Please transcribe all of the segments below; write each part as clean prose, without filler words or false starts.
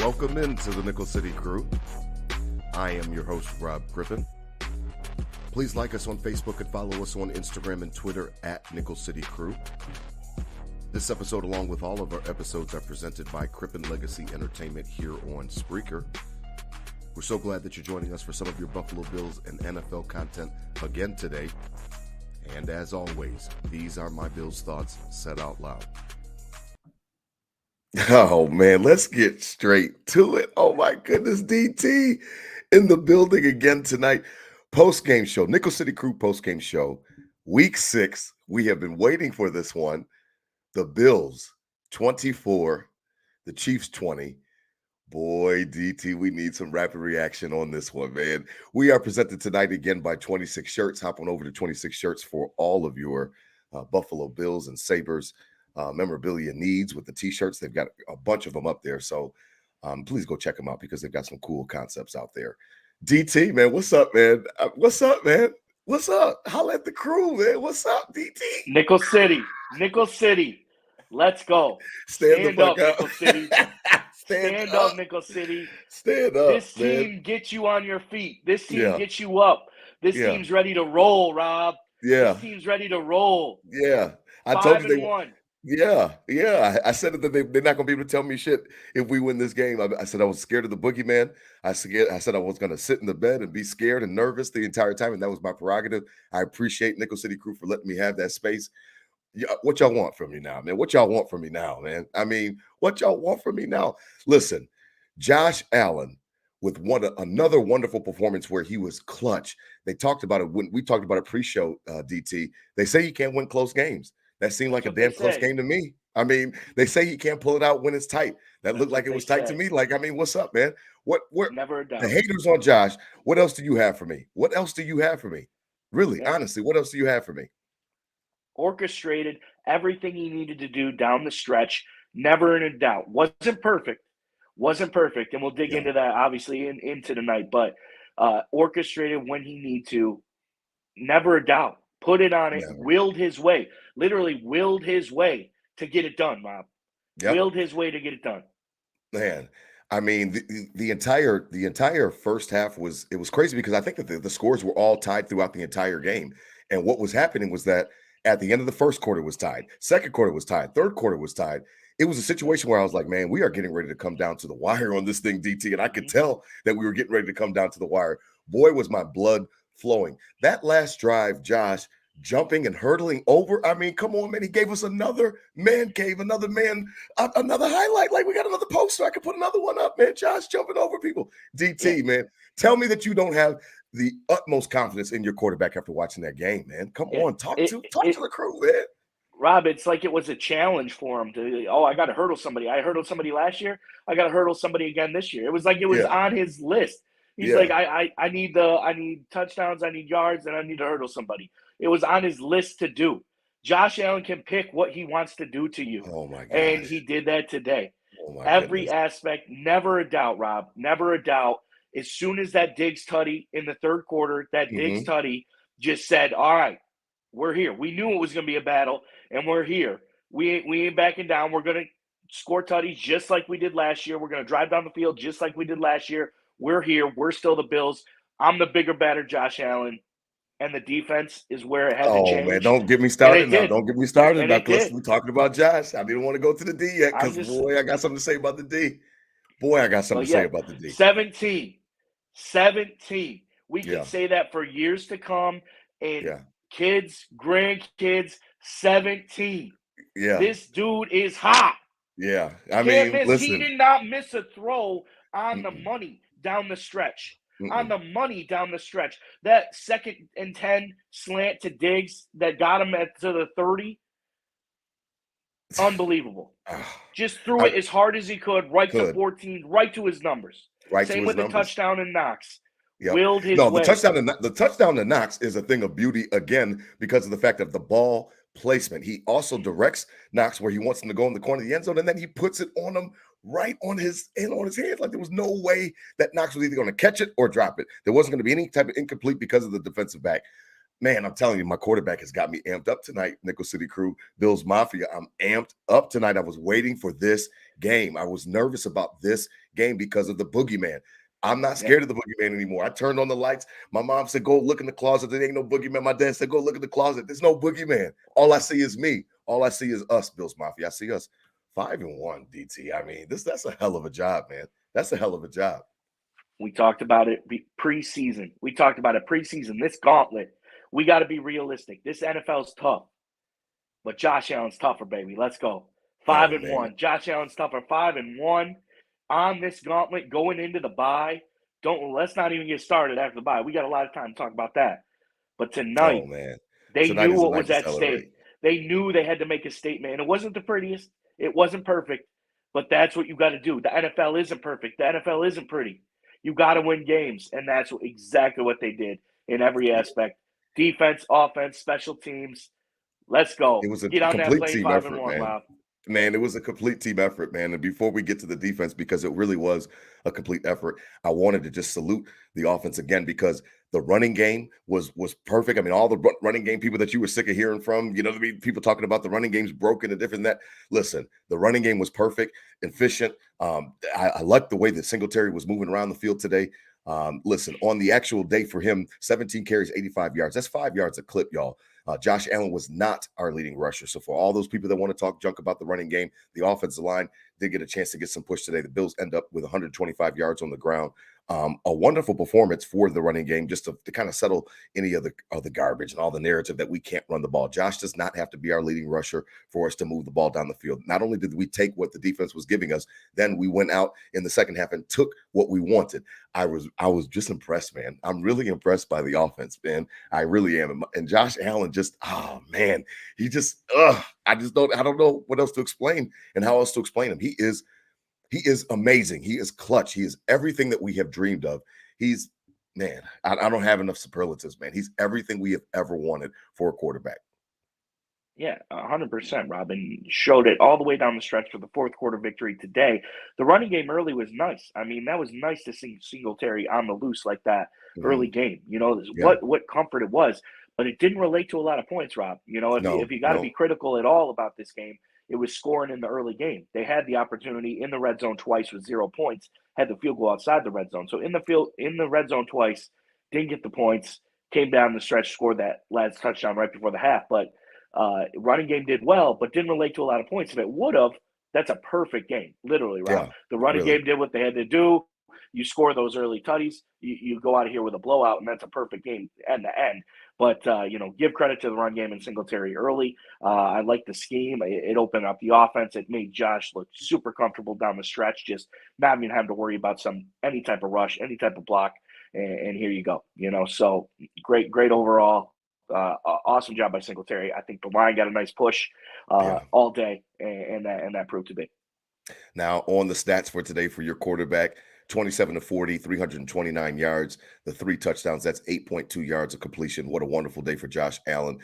Welcome into the Nickel City Crew. I am your host, Rob Griffin. Please like us on Facebook and follow us on Instagram and Twitter at Nickel City Crew. This episode, along with all of our episodes, are presented by Crippen Legacy Entertainment here on Spreaker. We're so glad that you're joining us for some of your Buffalo Bills and NFL content again today. And as always, these are my Bills thoughts said out loud. Oh, man, let's get straight to it. Oh, my goodness, DT in the building again tonight. Postgame show, Nickel City Crew postgame show, week 6. We have been waiting for this one. The Bills, 24, the Chiefs, 20. Boy, DT, we need some rapid reaction on this one, man. We are presented tonight again by 26 Shirts. Hop on over to 26 Shirts for all of your Buffalo Bills and Sabres memorabilia needs with the T-shirts. They've got a bunch of them up there, so please go check them out because they've got some cool concepts out there. DT, man, what's up, man? What's up, man? What's up? Holla at the crew, man. What's up, DT? Nickel City. Let's go. Stand up, Nickel City. Stand up, Nickel City. Stand up. This team man. gets you on your feet. This team gets you up. This team's ready to roll, Rob. Yeah. This team's ready to roll. Yeah. I told you 5-1. Yeah. I said that they're not going to be able to tell me shit if we win this game. I said I was scared of the boogeyman. I said I was going to sit in the bed and be scared and nervous the entire time, and that was my prerogative. I appreciate Nickel City Crew for letting me have that space. What y'all want from me now, man? What y'all want from me now, man? I mean, what y'all want from me now? Listen, Josh Allen with another wonderful performance where he was clutch. They talked about it when we talked about it pre-show, DT. They say he can't win close games. That seemed like a damn close game to me. I mean, they say he can't pull it out when it's tight. That looked like it was tight to me. Like, I mean, what's up, man? What Never a doubt. The haters on Josh, what else do you have for me? What else do you have for me? Really, honestly, what else do you have for me? Orchestrated everything he needed to do down the stretch. Never in a doubt. Wasn't perfect. And we'll dig into that, obviously, into tonight. But orchestrated when he need to. Never a doubt. Put it on it. Willed his way. Literally willed his way to get it done, Rob. Willed his way to get it done. Man, I mean, the entire first half was crazy because I think that the scores were all tied throughout the entire game. And what was happening was that at the end of the first quarter was tied. Second quarter was tied. Third quarter was tied. It was a situation where I was like, man, we are getting ready to come down to the wire on this thing, DT. And I could tell that we were getting ready to come down to the wire. Boy, was my blood flowing. That last drive, Josh, jumping and hurdling over. I mean, come on, man. He gave us another man cave, another highlight. Like we got another poster. I could put another one up, man. Josh jumping over people. DT, man, tell me that you don't have the utmost confidence in your quarterback after watching that game, man. Come on, talk to the crew, man. Rob, it's like it was a challenge for him to, I got to hurdle somebody. I hurdled somebody last year. I got to hurdle somebody again this year. It was like it was on his list. He's like, I need touchdowns, I need yards, and I need to hurdle somebody. It was on his list to do. Josh Allen can pick what he wants to do to you. Oh, my God. And he did that today. Oh my Every goodness. aspect, never a doubt, Rob. Never a doubt. As soon as that Diggs tutty in the third quarter, Diggs tutty just said, all right, we're here. We knew it was going to be a battle, and we're here. We ain't backing down. We're going to score tutties just like we did last year. We're going to drive down the field just like we did last year. We're here. We're still the Bills. I'm the bigger, better Josh Allen. And the defense is where it had to change. Oh, man, don't get me started now. Don't get me started now because we're talking about Josh. I didn't want to go to the D yet because, boy, I got something to say about the D. Say about the D. 17. We can say that for years to come. And kids, grandkids, 17. Yeah. This dude is hot. Yeah. I mean, listen. He did not miss a throw on the money down the stretch. On the money down the stretch. That 2nd and 10 slant to Diggs that got him to the 30. Unbelievable. Just threw it as hard as he could, to 14, right to his numbers. Same with the touchdown and Knox. Willed his way. The touchdown to Knox is a thing of beauty again because of the fact of the ball placement. He also directs Knox where he wants him to go in the corner of the end zone, and then he puts it on him right on his hands. Like there was no way that Knox was either going to catch it or drop it. There wasn't going to be any type of incomplete because of the defensive back. man, I'm telling you, my quarterback has got me amped up tonight. Nickel City Crew, Bills Mafia. I'm amped up tonight. I was waiting for this game. I was nervous about this game because of the boogeyman. I'm not scared of the boogeyman anymore. I turned on the lights. My mom said, go look in the closet. There ain't no boogeyman. My dad said, go look in the closet. There's no boogeyman. All I see is me. All I see is us, Bills Mafia. I see us 5-1, DT. I mean, that's a hell of a job, man. That's a hell of a job. We talked about it preseason. We talked about it preseason. This gauntlet, we got to be realistic. This NFL's tough, but Josh Allen's tougher, baby. Let's go. 5-1. Josh Allen's tougher. 5-1 on this gauntlet going into the bye. Let's not even get started after the bye. We got a lot of time to talk about that. But tonight, they knew what was at stake. They knew they had to make a statement. And it wasn't the prettiest. It wasn't perfect. But that's what you got to do. The NFL isn't perfect. The NFL isn't pretty. You got to win games. And that's exactly what they did in every aspect. Defense, offense, special teams. Let's go. It was a Get on complete that plane, team 5-1, effort, man. Rob. Man, it was a complete team effort, man. And before we get to the defense, because it really was a complete effort, I wanted to just salute the offense again because the running game was perfect. I mean, all the running game people that you were sick of hearing from, you know what I mean? People talking about the running game's broken and different than that. Listen, the running game was perfect, efficient. I liked the way that Singletary was moving around the field today. Listen, on the actual day for him, 17 carries, 85 yards. That's 5 yards a clip, y'all. Josh Allen was not our leading rusher. So for all those people that want to talk junk about the running game, the offensive line did get a chance to get some push today. The Bills end up with 125 yards on the ground. A wonderful performance for the running game just to kind of settle any of the garbage and all the narrative that we can't run the ball. Josh does not have to be our leading rusher for us to move the ball down the field. Not only did we take what the defense was giving us, then we went out in the second half and took what we wanted. I was just impressed, man. I'm really impressed by the offense, man. I really am. And Josh Allen just, oh man, he just, I don't know what else to explain and how else to explain him. He is amazing. He is clutch. He is everything that we have dreamed of. He's, man, I don't have enough superlatives, man. He's everything we have ever wanted for a quarterback. Yeah, 100%, Robin. Showed it all the way down the stretch for the fourth quarter victory today. The running game early was nice. I mean, that was nice to see Singletary on the loose like that early game. You know, what comfort it was. But it didn't relate to a lot of points, Rob. You know, if you got to be critical at all about this game, it was scoring in the early game. They had the opportunity in the red zone twice with 0 points, had the field goal outside the red zone. So in the red zone twice, didn't get the points, came down the stretch, scored that last touchdown right before the half. But running game did well, but didn't relate to a lot of points. If it would have, that's a perfect game, literally, Rob. Yeah, the running game did what they had to do. You score those early tutties, you go out of here with a blowout, and that's a perfect game end to end. But, give credit to the run game and Singletary early. I like the scheme. It opened up the offense. It made Josh look super comfortable down the stretch, just not even having to worry about any type of rush, any type of block. And here you go. So great overall. Awesome job by Singletary. I think the line got a nice push all day, and that proved to be. Now, on the stats for today for your quarterback, 27-40, 329 yards, the 3 touchdowns. That's 8.2 yards of completion. What a wonderful day for Josh Allen.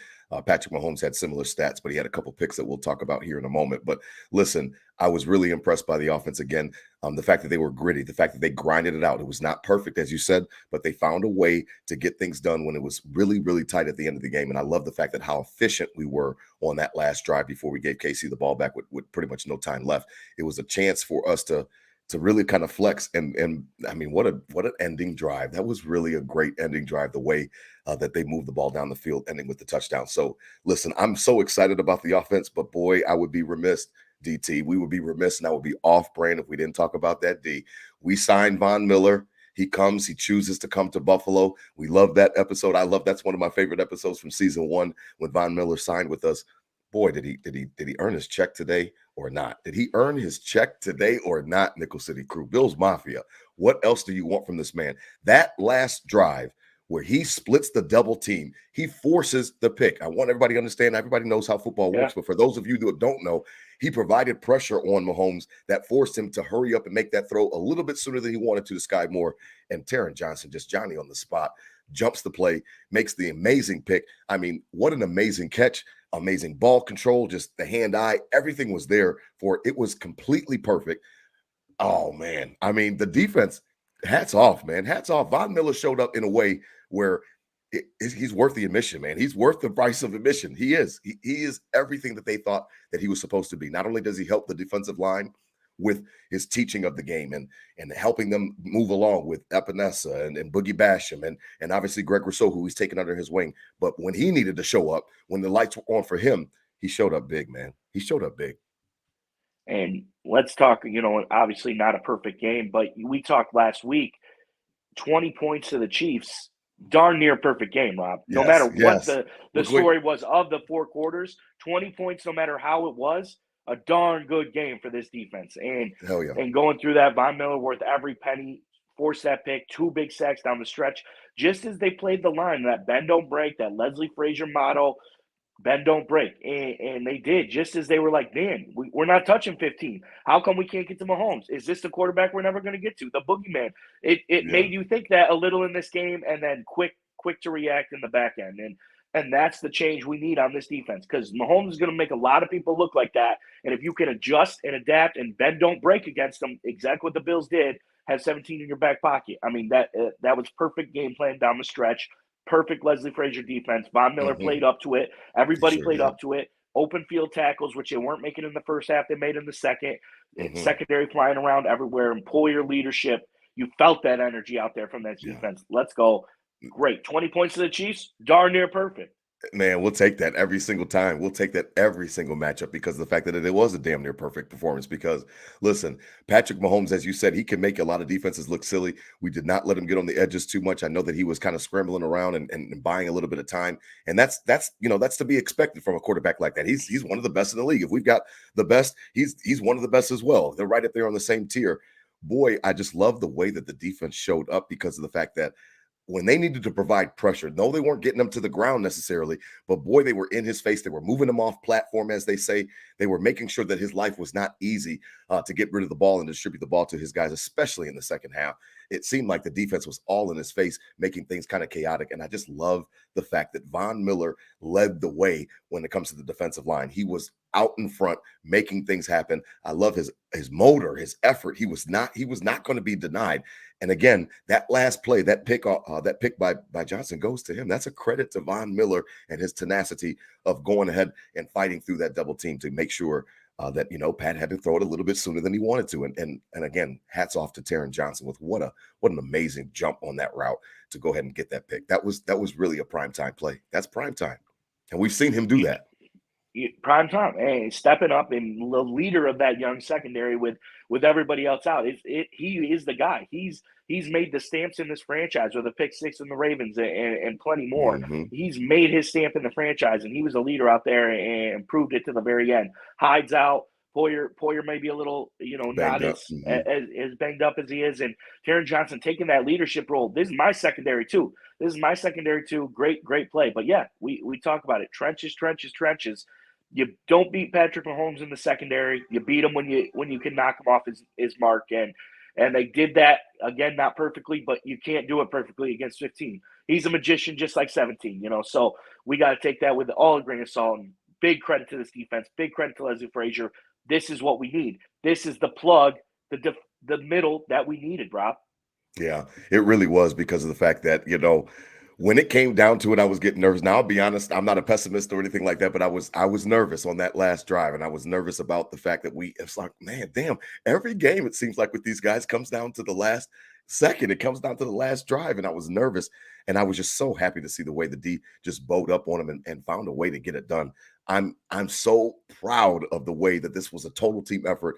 Patrick Mahomes had similar stats, but he had a couple picks that we'll talk about here in a moment. But listen, I was really impressed by the offense again. The fact that they were gritty, the fact that they grinded it out. It was not perfect, as you said, but they found a way to get things done when it was really, really tight at the end of the game. And I love the fact that how efficient we were on that last drive before we gave KC the ball back with pretty much no time left. It was a chance for us to really kind of flex. And I mean, what an ending drive. That was really a great ending drive, the way that they moved the ball down the field, ending with the touchdown. So listen, I'm so excited about the offense, but boy, I would be remiss, DT. We would be remiss and I would be off brand if we didn't talk about that D. We signed Von Miller. He chooses to come to Buffalo. We love that episode. That's one of my favorite episodes from season 1 when Von Miller signed with us. Boy, did he earn his check today or not? Did he earn his check today or not, Nickel City Crew? Bills Mafia, what else do you want from this man? That last drive where he splits the double team, he forces the pick. I want everybody to understand, everybody knows how football works, but for those of you that don't know, he provided pressure on Mahomes that forced him to hurry up and make that throw a little bit sooner than he wanted to Sky Moore. And Taron Johnson, just Johnny on the spot, jumps the play, makes the amazing pick. I mean, what an amazing catch. Amazing ball control, just the hand-eye, everything was there for it. It was completely perfect. Oh, man. I mean, the defense, hats off, man. Hats off. Von Miller showed up in a way where he's worth the admission, man. He's worth the price of admission. He is. He is everything that they thought that he was supposed to be. Not only does he help the defensive line with his teaching of the game and helping them move along with Epinesa and Boogie Basham and obviously Greg Rousseau, who he's taken under his wing. But when he needed to show up, when the lights were on for him, he showed up big, man. He showed up big. And let's talk, obviously not a perfect game, but we talked last week, 20 points to the Chiefs, darn near perfect game, Rob. No matter what the story was of the 4 quarters, 20 points, no matter how it was, a darn good game for this defense. And hell yeah. And going through that, Von Miller worth every penny, forced that pick, 2 big sacks down the stretch, just as they played the line, that bend don't break, that Leslie Frazier motto, bend don't break. And they did, just as they were like, man, we're not touching 15. How come we can't get to Mahomes? Is this the quarterback we're never going to get to? The boogeyman. It made you think that a little in this game, and then quick to react in the back end. And that's the change we need on this defense, because Mahomes is going to make a lot of people look like that. And if you can adjust and adapt and bend don't break against them, exactly what the Bills did, have 17 in your back pocket. I mean, that was perfect game plan down the stretch. Perfect Leslie Frazier defense. Von Miller played up to it. Everybody played up to it. Open field tackles, which they weren't making in the first half, they made in the second. Secondary flying around everywhere. Employer leadership. You felt that energy out there from that defense. Let's go. Great. 20 points to the Chiefs. Darn near perfect. Man, we'll take that every single time. We'll take that every single matchup because of the fact that it was a damn near perfect performance. Because, listen, Patrick Mahomes, as you said, he can make a lot of defenses look silly. We did not let him get on the edges too much. I know that he was kind of scrambling around and buying a little bit of time. And that's to be expected from a quarterback like that. He's one of the best in the league. If we've got the best, he's one of the best as well. They're right up there on the same tier. Boy, I just love the way that the defense showed up because of the fact that when they needed to provide pressure, no, they weren't getting him to the ground necessarily, but boy, they were in his face. They were moving him off platform, as they say. They were making sure that his life was not easy to get rid of the ball and distribute the ball to his guys, especially in the second half. It seemed like the defense was all in his face, making things kind of chaotic. And I just love the fact that Von Miller led the way when it comes to the defensive line. He was out in front, making things happen. I love his motor, his effort. He was not going to be denied. And again, that last play, that pick by Johnson goes to him. That's a credit to Von Miller and his tenacity of going ahead and fighting through that double team to make sure that Pat had to throw it a little bit sooner than he wanted to. And again, hats off to Taron Johnson with what an amazing jump on that route to go ahead and get that pick. That was really a primetime play. That's primetime. And we've seen him do that. Prime time, and stepping up and the leader of that young secondary with everybody else out. He is the guy. He's made the stamps in this franchise with a pick 6 in the Ravens and plenty more. He's made his stamp in the franchise, and he was a leader out there and proved it to the very end. Hides out. Poyer may be a little, not as banged up as he is. And Taron Johnson taking that leadership role. This is my secondary too. Great play. But yeah, we talk about it. Trenches. You don't beat Patrick Mahomes in the secondary. You beat him when you can knock him off his mark. And they did that, again, not perfectly, but you can't do it perfectly against 15. He's a magician just like 17, So we got to take that with all a grain of salt. And big credit to this defense. Big credit to Leslie Frazier. This is what we need. This is the plug, the middle that we needed, Rob. Yeah, it really was, because of the fact that, when it came down to it, I was getting nervous. Now, I'll be honest, I'm not a pessimist or anything like that, but I was nervous on that last drive, and I was nervous about the fact that it's like, man, damn, every game it seems like with these guys comes down to the last second. It comes down to the last drive, and I was nervous, and I was just so happy to see the way the D just bowed up on him and found a way to get it done. I'm so proud of the way that this was a total team effort.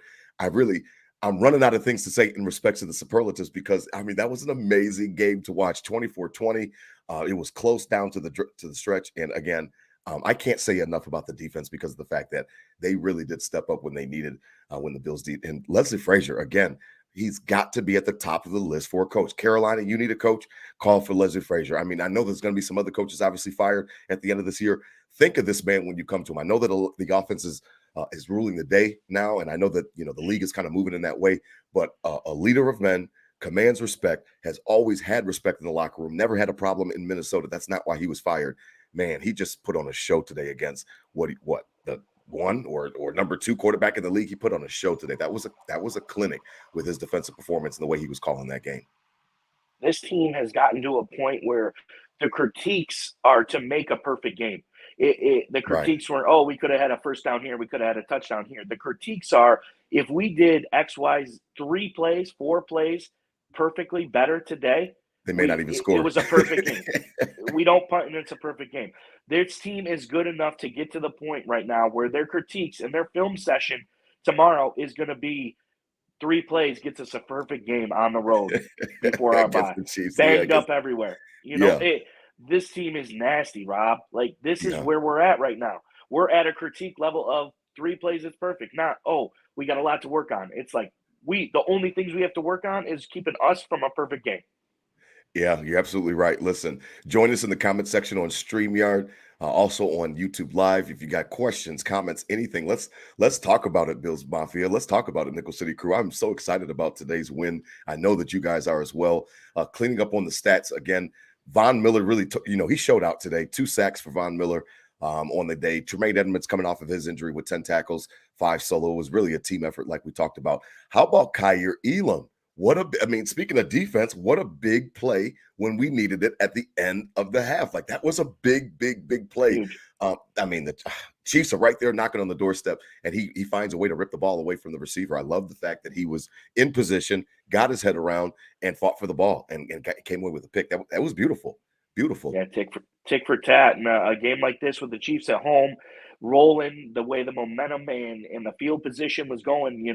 I'm running out of things to say in respect to the superlatives, because that was an amazing game to watch. 24-20. It was close down to the stretch. And again, I can't say enough about the defense because of the fact that they really did step up when they needed, when the Bills did. And Leslie Frazier, again, he's got to be at the top of the list for a coach. Carolina, you need a coach, call for Leslie Frazier. I know there's going to be some other coaches obviously fired at the end of this year. Think of this man when you come to him. I know that the offense is ruling the day now, and I know that the league is kind of moving in that way. But a leader of men, commands respect, has always had respect in the locker room. Never had a problem in Minnesota. That's not why he was fired. Man, he just put on a show today against the one or number 2 quarterback in the league. He put on a show today. That was a clinic with his defensive performance and the way he was calling that game. This team has gotten to a point where The critiques are to make a perfect game. The Right. critiques were, oh, we could have had a first down here, we could have had a touchdown here. The critiques are, if we did X, Y's 3 plays, 4 plays perfectly better today, They may not even it score. was a perfect game. We don't punt, and it's a perfect game. This team is good enough to get to the point right now where their critiques and their film session tomorrow is going to be 3 plays gets us a perfect game on the road before our Against bye. the Chiefs. Yeah, Banged up everywhere. yeah, This team is nasty, Rob. Like, this is yeah. where we're at right now. We're at a critique level of 3 plays is perfect. Not, oh, we got a lot to work on. It's like the only things we have to work on is keeping us from a perfect game. Yeah, you're absolutely right. Listen, join us in the comment section on StreamYard, also on YouTube Live. If you got questions, comments, anything, let's talk about it, Bills Mafia. Let's talk about it, Nickel City Crew. I'm so excited about today's win. I know that you guys are as well. Cleaning up on the stats again. Von Miller really took, he showed out today. 2 sacks for Von Miller on the day. Tremaine Edmonds coming off of his injury with 10 tackles, 5 solo. It was really a team effort, like we talked about. How about Kyer Elam? Speaking of defense, what a big play when we needed it at the end of the half. Like, that was a big, big, big play. Huge. The Chiefs are right there knocking on the doorstep, and he finds a way to rip the ball away from the receiver. I love the fact that he was in position, got his head around, and fought for the ball, and came away with a pick. That was beautiful. Beautiful. Yeah, tick for tat. And a game like this with the Chiefs at home, rolling the way the momentum and the field position was going,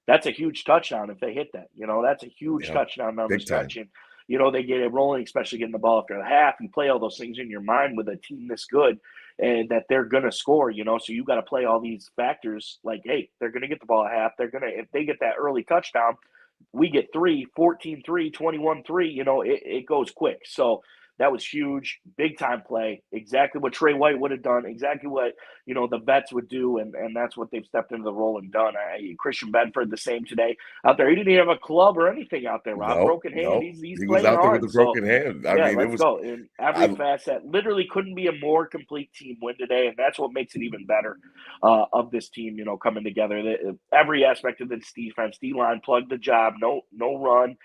that's a huge touchdown if they hit that. That's a huge Yeah, touchdown down the big time. stretch. And, they get it rolling, especially getting the ball after the half. You play all those things in your mind with a team this good and that they're going to score, so you got to play all these factors like, hey, they're going to get the ball at half. If they get that early touchdown, we get 3, 14-3, 21-3, it goes quick. So that was huge, big time play. Exactly what Trey White would have done. Exactly what the vets would do, and that's what they've stepped into the role and done. Christian Bedford the same today out there. He didn't even have a club or anything out there. Rob, No, broken hand. no, He's he was playing out there with hard. a So broken hand. yeah, It let's was. go in every facet. Literally couldn't be a more complete team win today, and that's what makes it even better of this team. Coming together. Every aspect of this defense, D-line plugged the job. No run.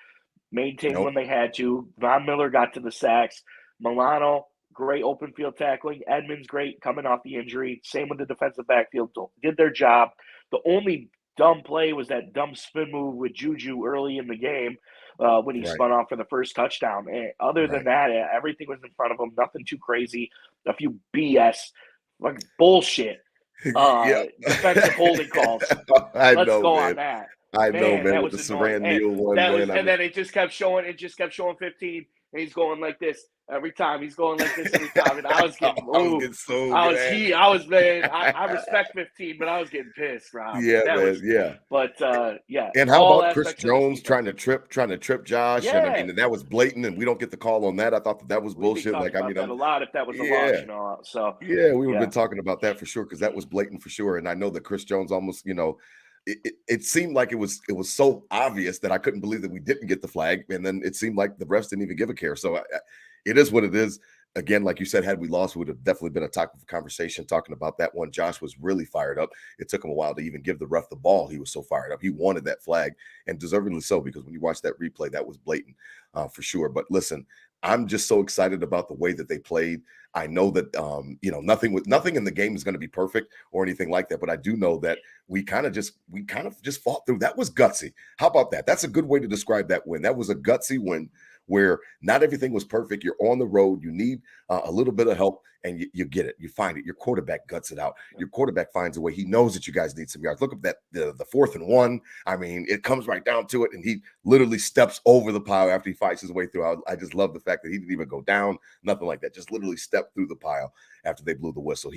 Maintained when they had to. Von Miller got to the sacks. Milano, great open field tackling. Edmonds, great coming off the injury. Same with the defensive backfield. Did their job. The only dumb play was that dumb spin move with Juju early in the game when he spun off for the first touchdown. And other than that, everything was in front of him. Nothing too crazy. A few BS, like bullshit defensive holding calls. Let's go man. on that. I know, man, That with the was annoying. Saran Neal one, man. Then it just kept showing. It just kept showing 15, and he's going like this every time. He's going like this every time, and I was getting, so man. I respect 15, but I was getting pissed, Rob. Yeah, man. Yeah. But yeah. And how about Chris Jones trying to trip Josh? Yeah. And that was blatant, and we don't get the call on that. I thought that was bullshit. Like, that a lot if that was a loss, So yeah, we would have been talking about that for sure, because that was blatant for sure. And I know that Chris Jones almost, it seemed like it was so obvious that I couldn't believe that we didn't get the flag, and then it seemed like the refs didn't even give a care. So it is what it is. Again, like you said, had we lost, we would have definitely been a topic of conversation talking about that one. Josh was really fired up. It took him a while to even give the ref the ball. He was so fired up. He wanted that flag, and deservedly so, because when you watch that replay, that was blatant for sure. But listen, I'm just so excited about the way that they played. I know that nothing in the game is going to be perfect or anything like that, but I do know that we kind of just fought through. That was gutsy. How about that? That's a good way to describe that win. That was a gutsy win where not everything was perfect. You're on the road. You need a little bit of help, and you get it. You find it. Your quarterback guts it out. Your quarterback finds a way. He knows that you guys need some yards. Look at that, the 4th and 1. I mean, it comes right down to it, and he literally steps over the pile after he fights his way through. I just love the fact that he didn't even go down, nothing like that. Just literally stepped through the pile after they blew the whistle.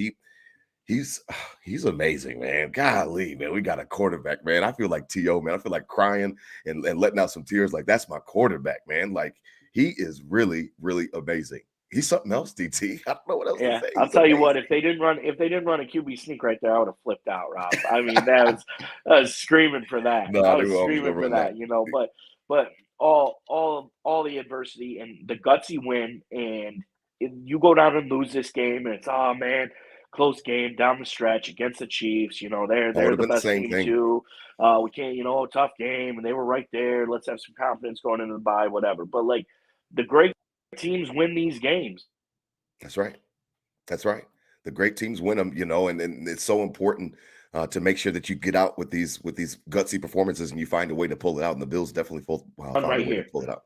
He's amazing, man. Golly, man, we got a quarterback, man. I feel like T.O., man. I feel like crying and letting out some tears. Like, that's my quarterback, man. Like, he is really, really amazing. He's something else, DT. I don't know what else to say. I'll tell you what, if they didn't run a QB sneak right there, I would have flipped out, Rob. I mean, I was screaming for that. No, I was screaming for that, but all the adversity and the gutsy win, and you go down and lose this game, and it's, oh man, close game down the stretch against the Chiefs. They're the best team too. We can't, tough game, and they were right there. Let's have some confidence going into the bye, whatever. But like the great teams win these games. That's right. That's right. The great teams win them, and it's so important to make sure that you get out with these gutsy performances and you find a way to pull it out. And the Bills definitely found a Right way to here. pull it out.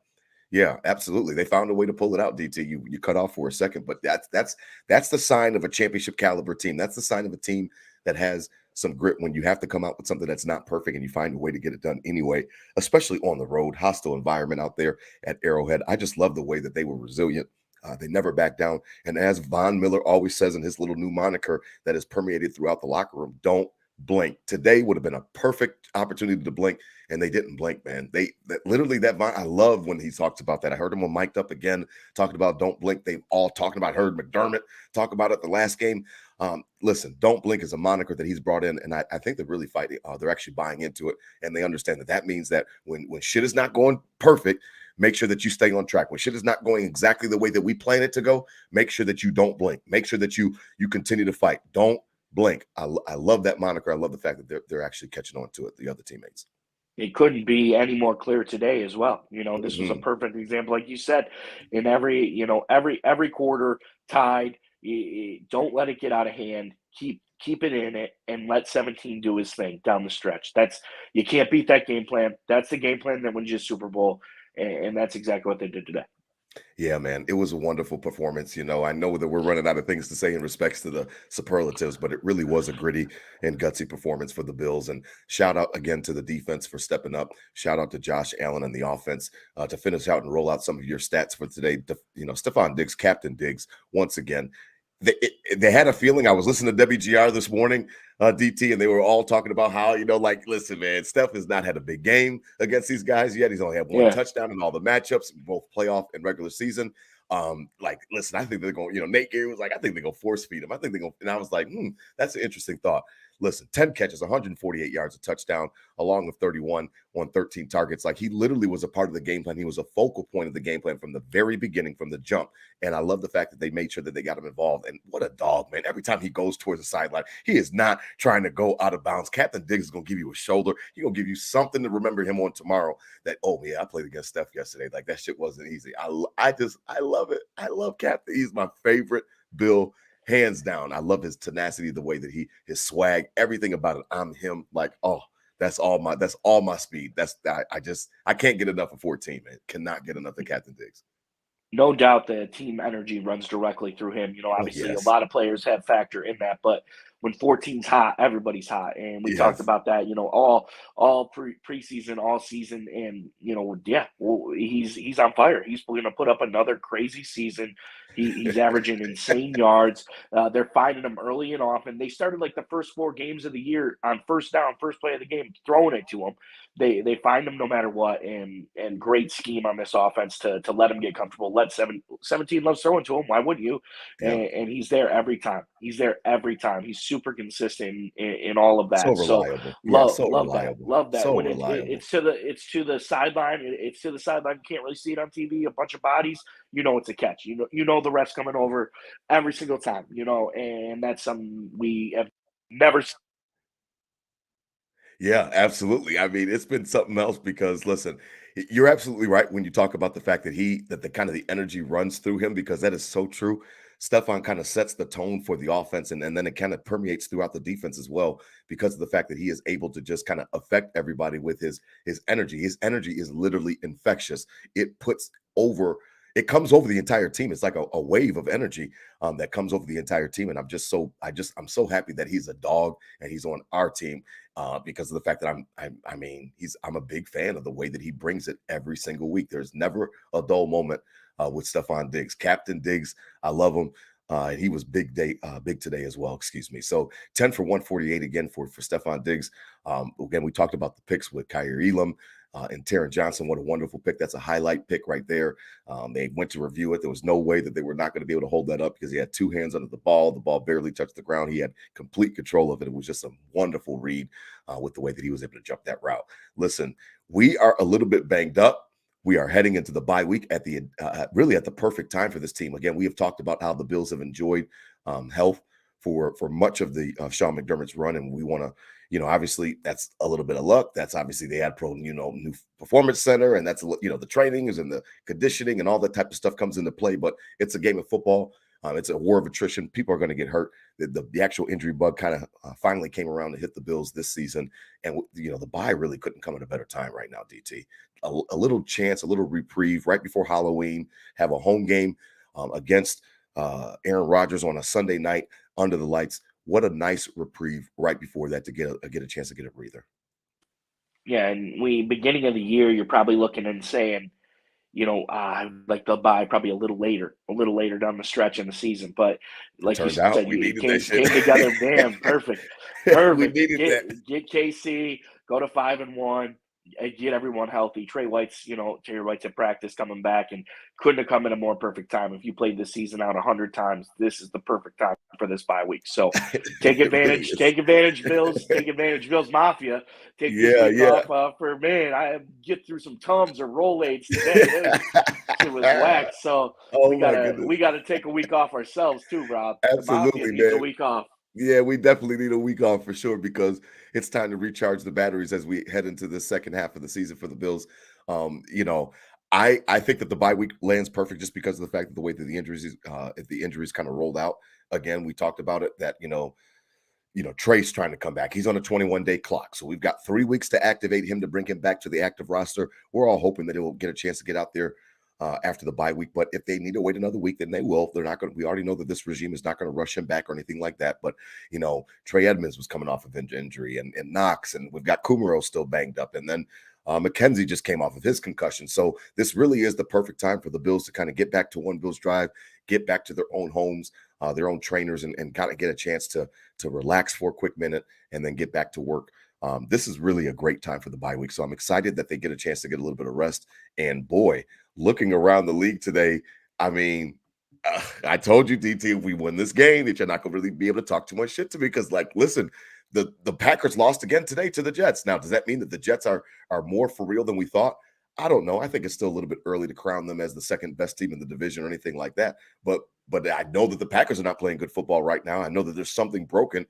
Yeah, absolutely. They found a way to pull it out. DT, you cut off for a second, but that's the sign of a championship caliber team. That's the sign of a team that has some grit when you have to come out with something that's not perfect and you find a way to get it done anyway, especially on the road, hostile environment out there at Arrowhead. I just love the way that they were resilient. They never back down. And as Von Miller always says in his little new moniker that has permeated throughout the locker room, don't blink. Today would have been a perfect opportunity to blink, and they didn't blink, man. Literally that Von, I love when he talks about that. I heard him on Mic'd Up again talking about don't blink. They all talking about, heard McDermott talk about it the last game. Listen, don't blink is a moniker that he's brought in, and I think they're really fighting. They're actually buying into it, and they understand that means that when shit is not going perfect, make sure that you stay on track. When shit is not going exactly the way that we plan it to go, make sure that you don't blink. Make sure that you continue to fight. Don't blink. I love that moniker. I love the fact that they're actually catching on to it, the other teammates. It couldn't be any more clear today as well. This was a Mhm. perfect example, like you said, in every quarter tied. Don't let it get out of hand. Keep it in it and let 17 do his thing down the stretch. You can't beat that game plan. That's the game plan that wins you a Super Bowl, and that's exactly what they did today. Yeah, man, it was a wonderful performance. I know that we're running out of things to say in respects to the superlatives, but it really was a gritty and gutsy performance for the Bills. And shout out again to the defense for stepping up. Shout out to Josh Allen and the offense to finish out and roll out some of your stats for today. Stephon Diggs, Captain Diggs, once again. They had a feeling. I was listening to WGR this morning, DT, and they were all talking about how, listen, man, Steph has not had a big game against these guys yet. He's only had one Yeah. touchdown in all the matchups, both playoff and regular season. Listen, I think they're going, Nate Gary was like, I think they're going to force feed him. I think they're going, and I was like, that's an interesting thought. Listen, 10 catches, 148 yards, a touchdown, along with 31 on 13 targets. Like, he literally was a part of the game plan. He was a focal point of the game plan from the very beginning, from the jump. And I love the fact that they made sure that they got him involved. And what a dog, man. Every time he goes towards the sideline, he is not trying to go out of bounds. Captain Diggs is going to give you a shoulder. He's going to give you something to remember him on tomorrow that, oh, yeah, I played against Steph yesterday. Like, that shit wasn't easy. I love it. I love Captain. He's my favorite Bill, hands down. I love his tenacity, the way that his swag, everything about it. I'm him. Like, oh, that's all my speed. I can't get enough of 14, man. Cannot get enough of Captain Diggs. No doubt the team energy runs directly through him. Oh, Obviously a yes. lot of players have factor in that, but when 14's hot, everybody's hot. And we talked Yes. about that, all preseason, all season. And, yeah, well, he's on fire. He's going to put up another crazy season. He's averaging insane yards. They're finding him early and often. They started like the first 4 games of the year on first down, first play of the game, throwing it to him. They find him no matter what, and great scheme on this offense to let him get comfortable. 17 loves throwing to him. Why wouldn't you? Yeah. And he's there every time. He's there every time. He's super consistent in all of So that. So reliable. Yeah, love so love that. reliable. Love that. So When reliable. it's to the sideline. It's to the sideline. You can't really see it on TV. A bunch of bodies. It's a catch. You know the refs coming over every single time. And that's something we have never seen. Yeah, absolutely. I mean, it's been something else because listen, you're absolutely right when you talk about the fact that the kind of the energy runs through him, because that is so true. Stephon kind of sets the tone for the offense, and then it kind of permeates throughout the defense as well, because of the fact that he is able to just kind of affect everybody with his energy. His energy is literally infectious. It puts over it comes over the entire team. It's like a wave of energy that comes over the entire team. And I'm so happy that he's a dog and he's on our team because of the fact that I'm a big fan of the way that he brings it every single week. There's never a dull moment with Stephon Diggs. Captain Diggs, I love him. And he was big today as well. Excuse me. So 10 for 148 again for Stephon Diggs. Again, we talked about the picks with Kyrie Elam and Taron Johnson. What a wonderful pick. That's a highlight pick right there. They went to review it. There was no way that they were not going to be able to hold that up because he had two hands under the ball. The ball barely touched the ground. He had complete control of it. It was just a wonderful read with the way that he was able to jump that route. Listen, we are a little bit banged up. We are heading into the bye week at really at the perfect time for this team. Again, we have talked about how the Bills have enjoyed health for much of the Sean McDermott's run, and we want to, obviously that's a little bit of luck. That's obviously they had new performance center, and that's the training is and the conditioning and all that type of stuff comes into play. But it's a game of football. It's a war of attrition. People are going to get hurt. The actual injury bug kind of finally came around to hit the Bills this season, and the bye really couldn't come at a better time right now. DT, a little chance, a little reprieve right before Halloween. Have a home game against Aaron Rodgers on a Sunday night under the lights. What a nice reprieve right before that to get a chance to get a breather. Yeah, and beginning of the year, you're probably looking and saying, like they'll buy probably a little later down the stretch in the season. But like you said, we needed came that shit. together. Damn, perfect. We needed Get KC, go to 5-1, get everyone healthy. Trey White's at practice coming back, and couldn't have come in a more perfect time. If you played this season out 100 times, this is the perfect time for this bye week. So take advantage, Bills, take advantage, Bills Mafia. Take this week off for man. I get through some Tums or Rolaids today. It was whack. So we gotta take a week off ourselves too, Rob. Absolutely, the Mafia needs a week off. Yeah, we definitely need a week off for sure, because it's time to recharge the batteries as we head into the second half of the season for the Bills. I think that the bye week lands perfect just because of the fact that the way that the injuries kind of rolled out. Again, we talked about it that Trey's trying to come back. He's on a 21-day clock, so we've got 3 weeks to activate him to bring him back to the active roster. We're all hoping that he'll get a chance to get out there after the bye week. But if they need to wait another week, then they will. They're not going to. We already know that this regime is not going to rush him back or anything like that. But Trey Edmonds was coming off of injury, and Knox, and we've got Kumaro still banged up, and then McKenzie just came off of his concussion. So this really is the perfect time for the Bills to kind of get back to One Bills Drive, get back to their own homes, their own trainers, and kind of get a chance to relax for a quick minute and then get back to work. This is really a great time for the bye week. So I'm excited that they get a chance to get a little bit of rest. And boy, looking around the league today, I mean, I told you, DT, if we win this game, that you're not going to really be able to talk too much shit to me, because, listen, the Packers lost again today to the Jets. Now, does that mean that the Jets are more for real than we thought? I don't know. I think it's still a little bit early to crown them as the second best team in the division or anything like that. But I know that the Packers are not playing good football right now. I know that there's something broken,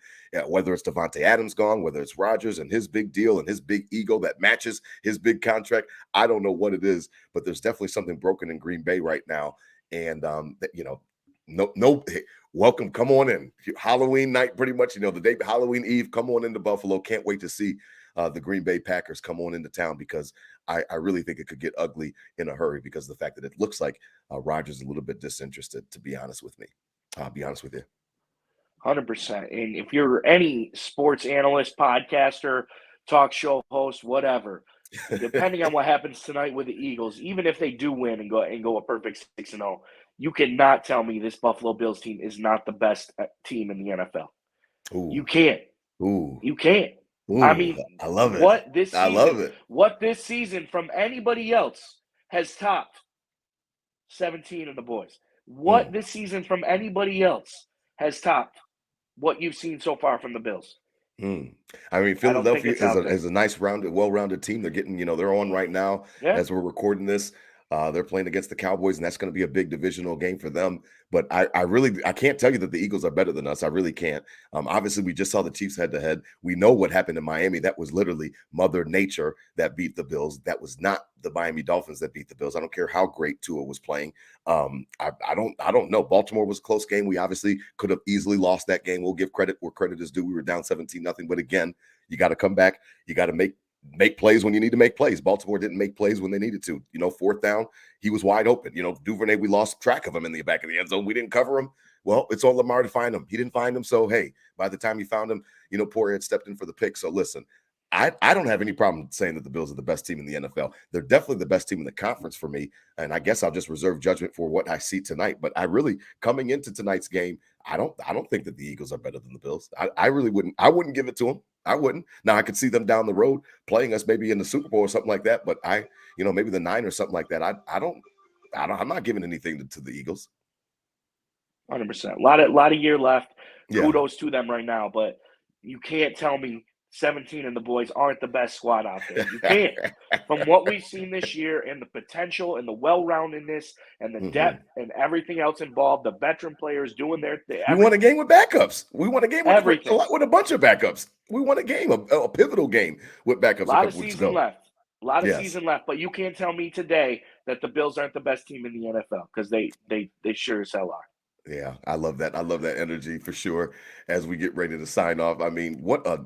whether it's Devontae Adams gone, whether it's Rodgers and his big deal and his big ego that matches his big contract. I don't know what it is, but there's definitely something broken in Green Bay right now. And, welcome. Come on in. Halloween night, pretty much, the day, Halloween Eve, come on into Buffalo. Can't wait to see the Green Bay Packers come on into town, because I really think it could get ugly in a hurry because of the fact that it looks like Rodgers is a little bit disinterested, to be honest with me. I'll be honest with you. 100%. And if you're any sports analyst, podcaster, talk show host, whatever, depending on what happens tonight with the Eagles, even if they do win and go a perfect 6-0, you cannot tell me this Buffalo Bills team is not the best team in the NFL. Ooh. You can't. Ooh. You can't. Ooh, I mean, I love it. What this season from anybody else has topped 17 of the boys. What this season from anybody else has topped what you've seen so far from the Bills. I mean, Philadelphia is a nice well-rounded team. They're getting, they're on right now as we're recording this. They're playing against the Cowboys, and that's going to be a big divisional game for them. But I can't tell you that the Eagles are better than us. I really can't. Obviously, we just saw the Chiefs head-to-head. We know what happened in Miami. That was literally Mother Nature that beat the Bills. That was not the Miami Dolphins that beat the Bills. I don't care how great Tua was playing. I don't know. Baltimore was a close game. We obviously could have easily lost that game. We'll give credit where credit is due. We were down 17-0. But again, you got to come back. You got to make plays when you need to make plays. Baltimore didn't make plays when they needed to. Fourth down, he was wide open. Duvernay, we lost track of him in the back of the end zone. We didn't cover him. Well, it's on Lamar to find him. He didn't find him. So, hey, by the time he found him, Poirier had stepped in for the pick. So, listen, I don't have any problem saying that the Bills are the best team in the NFL. They're definitely the best team in the conference for me. And I guess I'll just reserve judgment for what I see tonight. But I really, coming into tonight's game, I don't think that the Eagles are better than the Bills. I really wouldn't. I wouldn't give it to them. I wouldn't. Now I could see them down the road playing us maybe in the Super Bowl or something like that. But maybe the 9 or something like that. I'm not giving anything to the Eagles. 100%. A lot of year left. Kudos to them right now, but you can't tell me 17 and the boys aren't the best squad out there. You can't. From what we've seen this year and the potential and the well-roundedness and the depth and everything else involved, the veteran players doing their thing, We won a game with backups. We won a game with everything. with a bunch of backups. We won a game, a pivotal game with A backups a lot of couple weeks season ago. left. A lot of Yes. season left, but you can't tell me today that the Bills aren't the best team in the NFL, because they sure as hell are. Yeah, I love that. I love that energy for sure. As we get ready to sign off, I mean, what a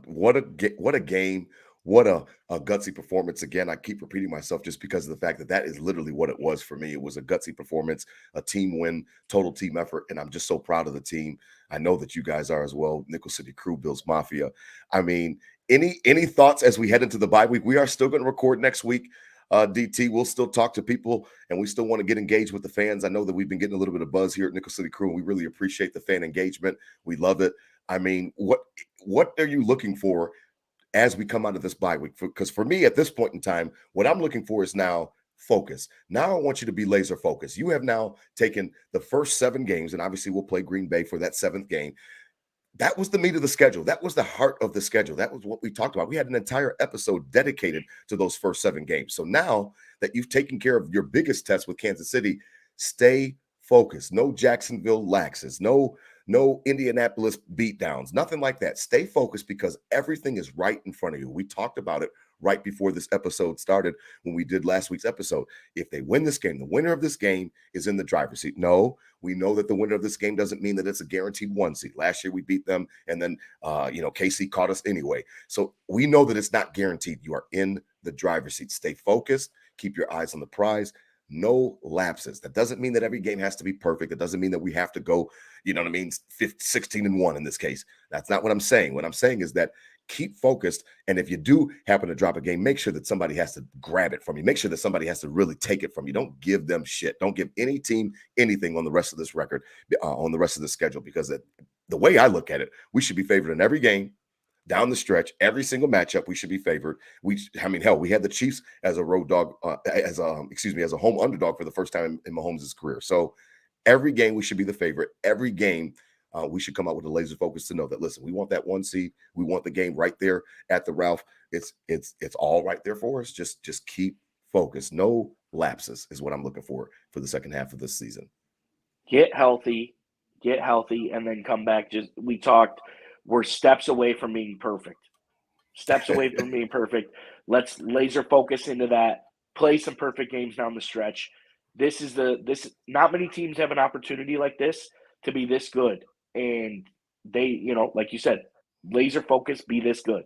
game, what a gutsy performance. Again, I keep repeating myself just because of the fact that that is literally what it was for me. It was a gutsy performance, a team win, total team effort, and I'm just so proud of the team. I know that you guys are as well. Nickel City Crew, Bills Mafia. I mean, any thoughts as we head into the bye week? We are still going to record next week. DT, we'll still talk to people and we still want to get engaged with the fans. I know that we've been getting a little bit of buzz here at Nickel City Crew, and we really appreciate the fan engagement. We love it. I mean, what are you looking for as we come out of this bye week? Because for me, at this point in time, what I'm looking for is now focus. Now I want you to be laser focused. You have now taken the first 7 games, and obviously we'll play Green Bay for that 7th game. That was the meat of the schedule. That was the heart of the schedule. That was what we talked about. We had an entire episode dedicated to those first 7 games. So now that you've taken care of your biggest test with Kansas City, stay focused. No Jacksonville laxes. No Indianapolis beatdowns. Nothing like that. Stay focused because everything is right in front of you. We talked about it right before this episode started when we did last week's episode. If they win this game, the winner of this game is in the driver's seat. No, we know that the winner of this game doesn't mean that it's a guaranteed 1 seed. Last year we beat them, and then KC caught us anyway. So we know that it's not guaranteed. You are in the driver's seat. Stay focused. Keep your eyes on the prize. No lapses. That doesn't mean that every game has to be perfect. It doesn't mean that we have to go, 16-1 in this case. That's not what I'm saying. What I'm saying is that keep focused. And if you do happen to drop a game, make sure that somebody has to grab it from you. Make sure that somebody has to really take it from you. Don't give them shit. Don't give any team anything on the rest of this record, on the rest of the schedule, because the way I look at it, we should be favored in every game. Down the stretch, every single matchup, we should be favored. Hell, we had the Chiefs as a road dog, as a home underdog for the first time in Mahomes' career. So every game we should be the favorite. Every game we should come out with a laser focus to know that, listen, we want that 1 seed. We want the game right there at the Ralph. It's all right there for us. Just keep focused. No lapses is what I'm looking for the second half of this season. Get healthy, and then come back. We talked. We're steps away from being perfect. Steps away from being perfect. Let's laser focus into that. Play some perfect games down the stretch. Not many teams have an opportunity like this to be this good. And they, like you said, laser focus, be this good.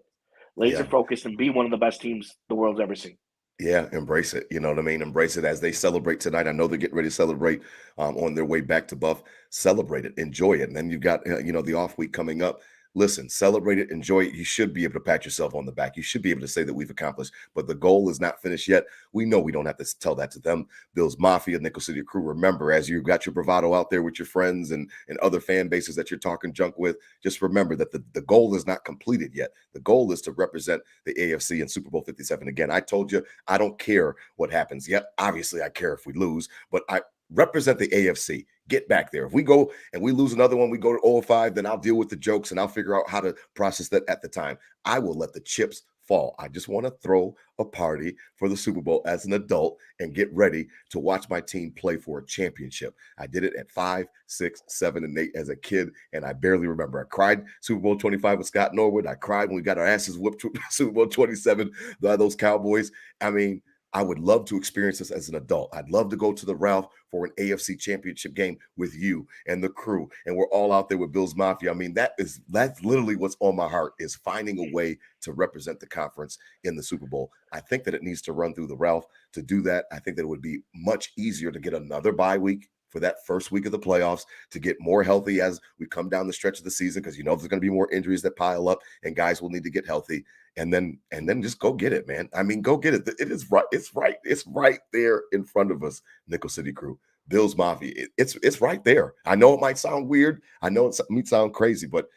Laser focus and be one of the best teams the world's ever seen. Yeah, embrace it. You know what I mean? Embrace it as they celebrate tonight. I know they're getting ready to celebrate on their way back to Buff. Celebrate it, enjoy it. And then you've got, the off week coming up. Listen, celebrate it, enjoy it. You should be able to pat yourself on the back. You should be able to say that we've accomplished, but the goal is not finished yet. We know we don't have to tell that to them. Bills Mafia, Nickel City Crew, remember, as you've got your bravado out there with your friends and other fan bases that you're talking junk with, just remember that the goal is not completed yet. The goal is to represent the AFC in Super Bowl 57. Again, I told you, I don't care what happens. Yeah, obviously I care if we lose, but I represent the AFC. Get back there. If we go and we lose another one, we go to 0-5, then I'll deal with the jokes and I'll figure out how to process that at the time. I will let the chips fall. I just want to throw a party for the Super Bowl as an adult and get ready to watch my team play for a championship. I did it at 5, 6, 7, and 8 as a kid, and I barely remember. I cried Super Bowl 25 with Scott Norwood. I cried when we got our asses whooped Super Bowl 27 by those Cowboys. I mean, I would love to experience this as an adult. I'd love to go to the Ralph for an AFC championship game with you and the crew. And we're all out there with Bills Mafia. I mean, that's literally what's on my heart, is finding a way to represent the conference in the Super Bowl. I think that it needs to run through the Ralph to do that. I think that it would be much easier to get another bye week for that first week of the playoffs, to get more healthy as we come down the stretch of the season, because there's going to be more injuries that pile up and guys will need to get healthy. And then just go get it, man. I mean, go get it. It is right. It's right there in front of us. Nickel City Crew, Bills Mafia. It's right there. I know it might sound weird. I know it might sound crazy, but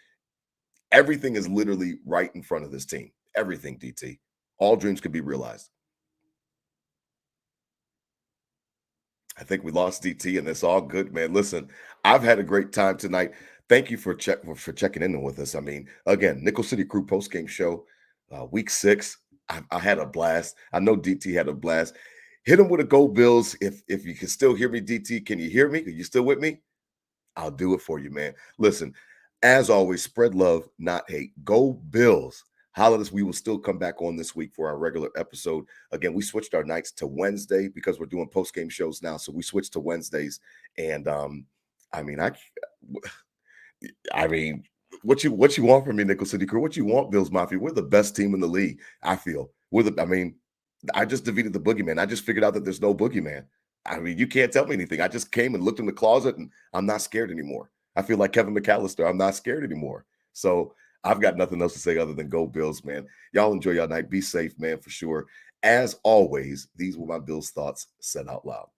everything is literally right in front of this team. Everything, DT. All dreams could be realized. I think we lost DT, and it's all good, man. Listen, I've had a great time tonight. Thank you for checking in with us. I mean, again, Nickel City Crew post-game show. Week 6, I had a blast. I know DT had a blast. Hit him with a Go Bills. If you can still hear me, DT, can you hear me? Are you still with me? I'll do it for you, man. Listen, as always, spread love, not hate. Go Bills. Holla at us. We will still come back on this week for our regular episode. Again, we switched our nights to Wednesday because we're doing post-game shows now. So we switched to Wednesdays. And I mean, I mean, what you want from me, Nickel City Crew? What you want, Bills Mafia? We're the best team in the league. I feel I mean, I just defeated the boogeyman. I just figured out that there's no boogeyman. I mean, you can't tell me anything. I just came and looked in the closet, and I'm not scared anymore. I feel like Kevin McAllister. I'm not scared anymore. So I've got nothing else to say other than go Bills, man. Y'all enjoy y'all night. Be safe, man, for sure. As always, these were my Bills thoughts said out loud.